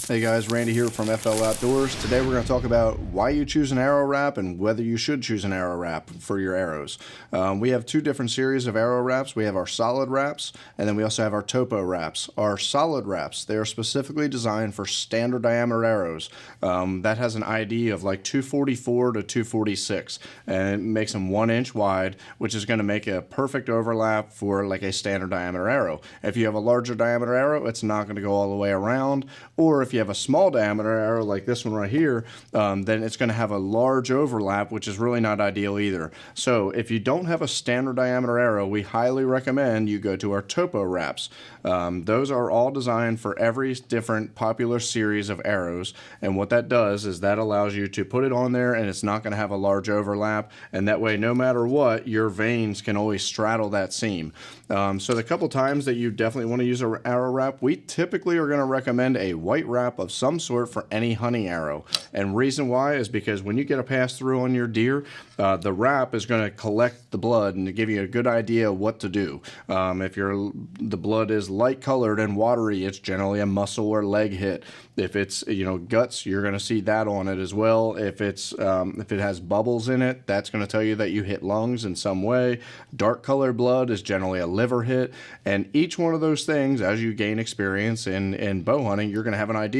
Hey guys, Randy here from FL Outdoors. Today we're going to talk about why you choose an arrow wrap and whether you should choose an arrow wrap for your arrows. We have two different series of arrow wraps. We have our solid wraps and then we also have our topo wraps. Our solid wraps, they are specifically designed for standard diameter arrows. That has an ID of like 244 to 246 and it makes them 1 inch wide, which is going to make a perfect overlap for like a standard diameter arrow. If you have a larger diameter arrow, it's not going to go all the way around, or if you have a small diameter arrow like this one right here, then it's going to have a large overlap, which is really not ideal either. So if you don't have a standard diameter arrow, we highly recommend you go to our topo wraps. Those are all designed for every different popular series of arrows, and what that does is that allows you to put it on there and it's not going to have a large overlap, and that way no matter what, your vanes can always straddle that seam. So the couple times that you definitely want to use an arrow wrap, we typically are going to recommend a white wrap of some sort for any hunting arrow. And reason why is because when you get a pass through on your deer, the wrap is going to collect the blood and to give you a good idea of what to do. If the blood is light colored and watery, it's generally a muscle or leg hit. If it's guts, you're going to see that on it as well. If it has bubbles in it, that's going to tell you that you hit lungs in some way. Dark colored blood is generally a liver hit, and each one of those things, as you gain experience in bow hunting, you're going to have an idea.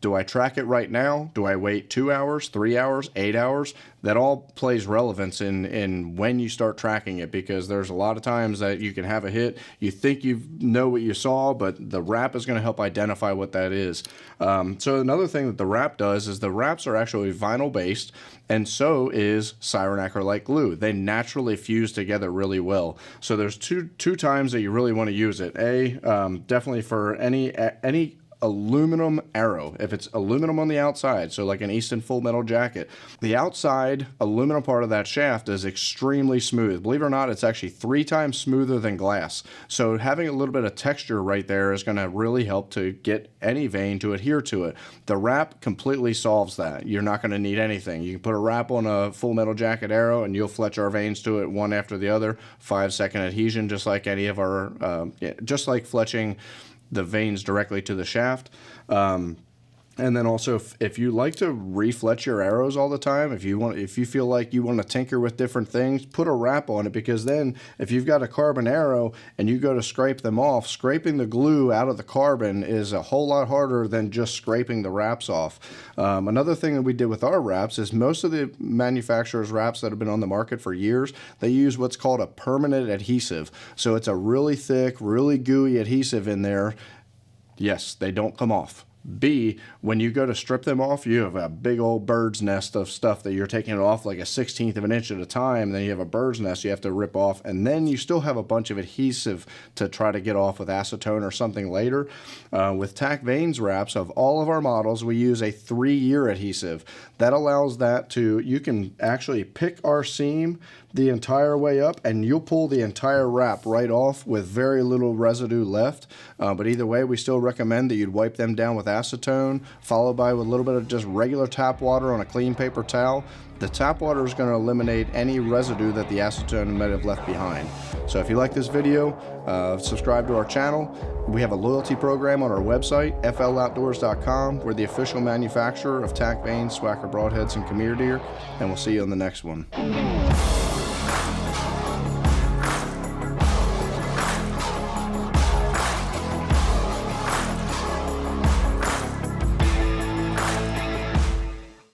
Do I track it right now? Do I wait 2 hours, 3 hours, 8 hours? That all plays relevance in when you start tracking it, because there's a lot of times that you can have a hit, you think you know what you saw, but the wrap is going to help identify what that is. So another thing that the wrap does is the wraps are actually vinyl based, and so is Siren Acrylite glue. They naturally fuse together really well. So there's two times that you really want to use it. Definitely for any aluminum arrow. If it's aluminum on the outside, so like an Easton Full Metal Jacket, the outside aluminum part of that shaft is extremely smooth. Believe it or not, it's actually 3 times smoother than glass. So having a little bit of texture right there is going to really help to get any vane to adhere to it. The wrap completely solves that. You're not going to need anything. You can put a wrap on a Full Metal Jacket arrow and you'll fletch our vanes to it one after the other. 5-second adhesion, just like any of our, just like fletching the vanes directly to the shaft. And then also, if you like to refletch your arrows all the time, if you feel like you want to tinker with different things, put a wrap on it, because then if you've got a carbon arrow and you go to scrape them off, scraping the glue out of the carbon is a whole lot harder than just scraping the wraps off. Another thing that we did with our wraps is most of the manufacturers' wraps that have been on the market for years, they use what's called a permanent adhesive. So it's a really thick, really gooey adhesive in there. Yes, they don't come off. B, when you go to strip them off, you have a big old bird's nest of stuff that you're taking it off like a 1/16 of an inch at a time. Then you have a bird's nest you have to rip off, and then you still have a bunch of adhesive to try to get off with acetone or something later. With TAC Vanes wraps, of all of our models, we use a 3-year adhesive. That allows you can actually pick our seam the entire way up and you'll pull the entire wrap right off with very little residue left. But either way, we still recommend that you'd wipe them down with acetone, followed by with a little bit of just regular tap water on a clean paper towel. The tap water is going to eliminate any residue that the acetone might have left behind. So if you like this video, subscribe to our channel. We have a loyalty program on our website, floutdoors.com. We're the official manufacturer of TAC Vanes, Swacker Broadheads, and Khmer Deer, and we'll see you on the next one.